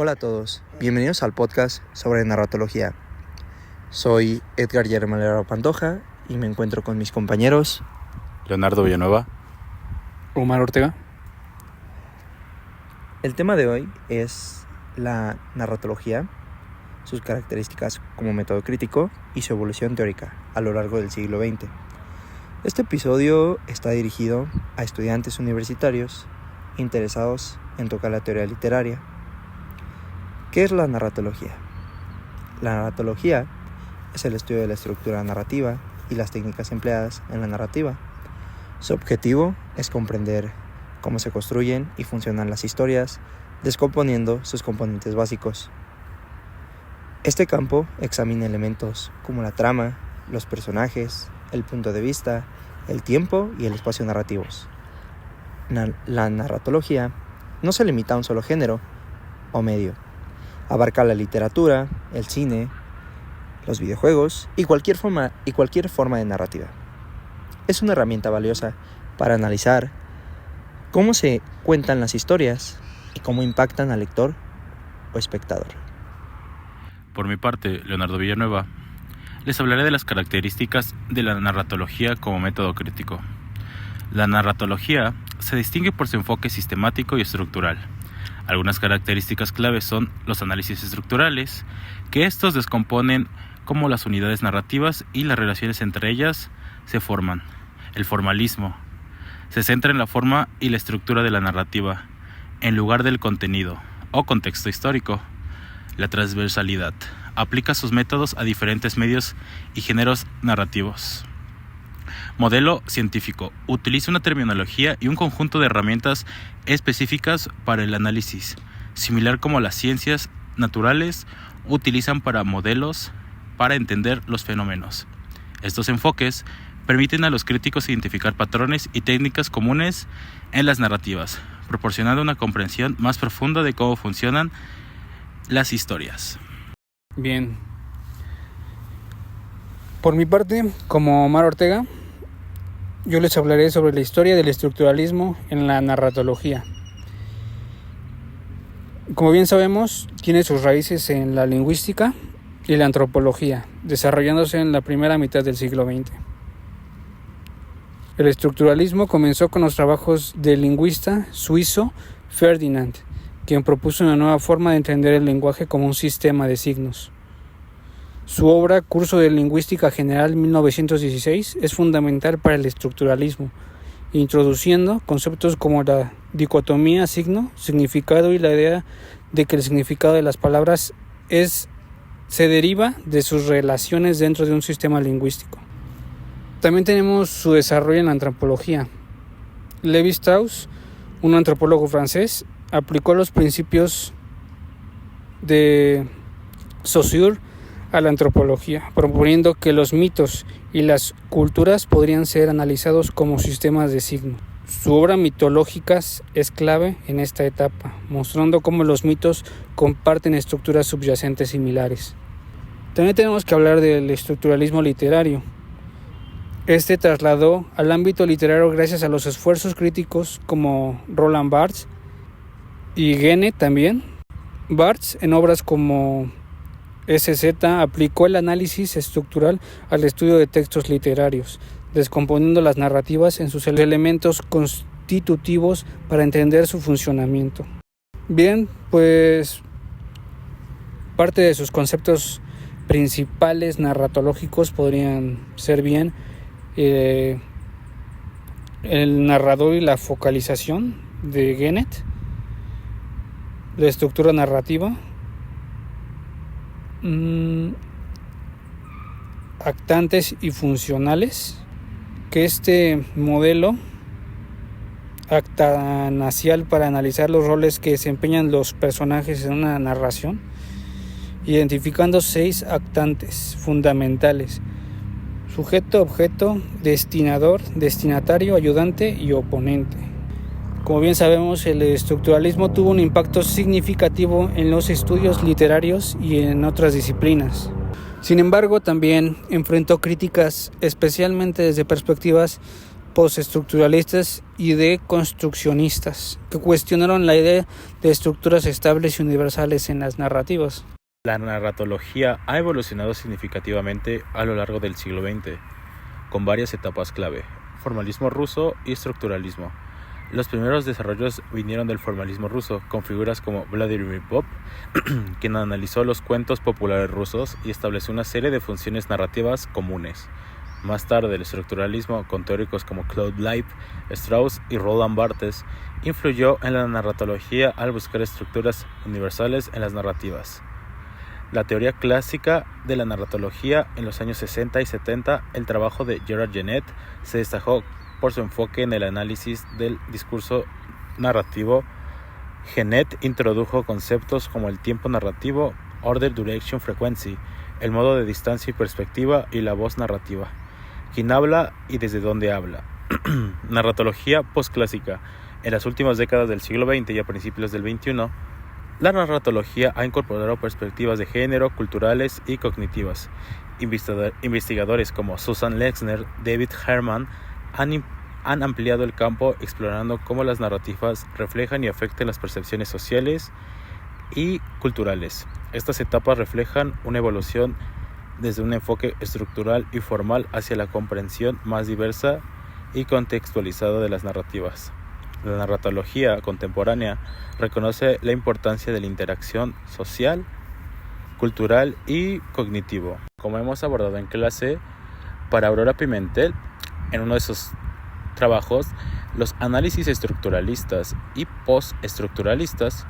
Hola a todos, bienvenidos al podcast sobre narratología. Soy Edgar Yermalero Pantoja y me encuentro con mis compañeros Leonardo Villanueva, Omar Ortega. El tema de hoy es la narratología, sus características como método crítico y su evolución teórica a lo largo del siglo XX. Este episodio está dirigido a estudiantes universitarios interesados en tocar la teoría literaria. ¿Qué es la narratología? La narratología es el estudio de la estructura narrativa y las técnicas empleadas en la narrativa. Su objetivo es comprender cómo se construyen y funcionan las historias, descomponiendo sus componentes básicos. Este campo examina elementos como la trama, los personajes, el punto de vista, el tiempo y el espacio narrativos. La narratología no se limita a un solo género o medio. Abarca la literatura, el cine, los videojuegos y cualquier forma de narrativa. Es una herramienta valiosa para analizar cómo se cuentan las historias y cómo impactan al lector o espectador. por mi parte, Leonardo Villanueva, les hablaré de las características de la narratología como método crítico. La narratología se distingue por su enfoque sistemático y estructural. Algunas características claves son los análisis estructurales, que estos descomponen cómo las unidades narrativas y las relaciones entre ellas se forman. El formalismo se centra en la forma y la estructura de la narrativa, en lugar del contenido o contexto histórico. La transversalidad aplica sus métodos a diferentes medios y géneros narrativos. Modelo científico utiliza una terminología y un conjunto de herramientas específicas para el análisis, similar como las ciencias naturales utilizan para modelos para entender los fenómenos. Estos enfoques permiten a los críticos identificar patrones y técnicas comunes en las narrativas, proporcionando una comprensión más profunda de cómo funcionan las historias. Bien. Por mi parte, como Omar Ortega, yo les hablaré sobre la historia del estructuralismo en la narratología. Como bien sabemos, tiene sus raíces en la lingüística y la antropología, desarrollándose en la primera mitad del siglo XX. El estructuralismo comenzó con los trabajos del lingüista suizo Ferdinand, quien propuso una nueva forma de entender el lenguaje como un sistema de signos. Su obra, Curso de Lingüística General 1916, es fundamental para el estructuralismo, introduciendo conceptos como la dicotomía signo-significado y la idea de que el significado de las palabras se deriva de sus relaciones dentro de un sistema lingüístico. También tenemos su desarrollo en la antropología. Lévi-Strauss, un antropólogo francés, aplicó los principios de Saussure a la antropología, proponiendo que los mitos y las culturas podrían ser analizados como sistemas de signos. Su obra Mitológicas es clave en esta etapa, mostrando cómo los mitos comparten estructuras subyacentes similares. También tenemos que hablar del estructuralismo literario. Este trasladó al ámbito literario gracias a los esfuerzos críticos como Roland Barthes y Genet también. Barthes, en obras como SZ, aplicó el análisis estructural al estudio de textos literarios, descomponiendo las narrativas en sus elementos constitutivos para entender su funcionamiento. Bien, pues parte de sus conceptos principales narratológicos podrían ser bien el narrador y la focalización de Genet, la estructura narrativa, actantes y funcionales, que este modelo actanacial para analizar los roles que desempeñan los personajes en una narración, identificando 6 actantes fundamentales: sujeto, objeto, destinador, destinatario, ayudante y oponente. Como bien sabemos, el estructuralismo tuvo un impacto significativo en los estudios literarios y en otras disciplinas. Sin embargo, también enfrentó críticas, especialmente desde perspectivas postestructuralistas y deconstruccionistas, que cuestionaron la idea de estructuras estables y universales en las narrativas. La narratología ha evolucionado significativamente a lo largo del siglo XX, con varias etapas clave: formalismo ruso y estructuralismo. Los primeros desarrollos vinieron del formalismo ruso, con figuras como Vladimir Pop, quien analizó los cuentos populares rusos y estableció una serie de funciones narrativas comunes. Más tarde, el estructuralismo, con teóricos como Claude Lévi-Strauss y Roland Barthes, influyó en la narratología al buscar estructuras universales en las narrativas. La teoría clásica de la narratología en los años 60 y 70, el trabajo de Gerard Genette, se destacó por su enfoque en el análisis del discurso narrativo. Genette introdujo conceptos como el tiempo narrativo, order, duration, frequency, el modo de distancia y perspectiva y la voz narrativa. ¿Quién habla y desde dónde habla? Narratología postclásica. En las últimas décadas del siglo XX y a principios del XXI, la narratología ha incorporado perspectivas de género, culturales y cognitivas. Investigadores como Susan Lexner, David Herman han ampliado el campo explorando cómo las narrativas reflejan y afectan las percepciones sociales y culturales. Estas etapas reflejan una evolución desde un enfoque estructural y formal hacia la comprensión más diversa y contextualizada de las narrativas. La narratología contemporánea reconoce la importancia de la interacción social, cultural y cognitivo. Como hemos abordado en clase, para Aurora Pimentel, en uno de sus trabajos, los análisis estructuralistas y postestructuralistas,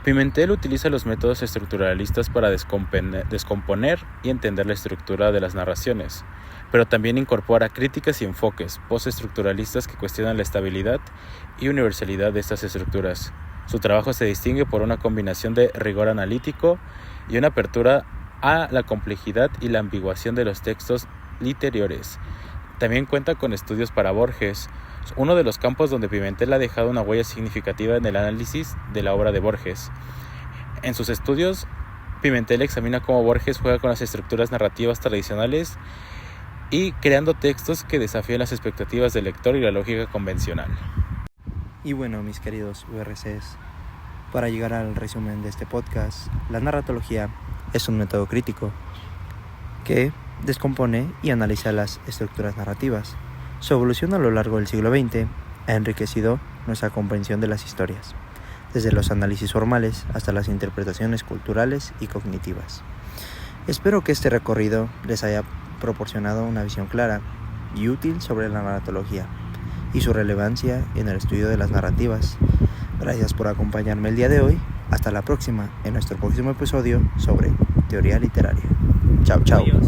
Pimentel utiliza los métodos estructuralistas para descomponer y entender la estructura de las narraciones, pero también incorpora críticas y enfoques postestructuralistas que cuestionan la estabilidad y universalidad de estas estructuras. Su trabajo se distingue por una combinación de rigor analítico y una apertura a la complejidad y la ambiguación de los textos literarios. También cuenta con estudios para Borges, uno de los campos donde Pimentel ha dejado una huella significativa en el análisis de la obra de Borges. En sus estudios, Pimentel examina cómo Borges juega con las estructuras narrativas tradicionales y creando textos que desafían las expectativas del lector y la lógica convencional. Y bueno, mis queridos URCs, para llegar al resumen de este podcast, la narratología es un método crítico que descompone y analiza las estructuras narrativas. Su evolución a lo largo del siglo XX ha enriquecido nuestra comprensión de las historias, desde los análisis formales hasta las interpretaciones culturales y cognitivas. Espero que este recorrido les haya proporcionado una visión clara y útil sobre la narratología y su relevancia en el estudio de las narrativas. Gracias por acompañarme el día de hoy. Hasta la próxima en nuestro próximo episodio sobre teoría literaria. Chao, chao. Adiós.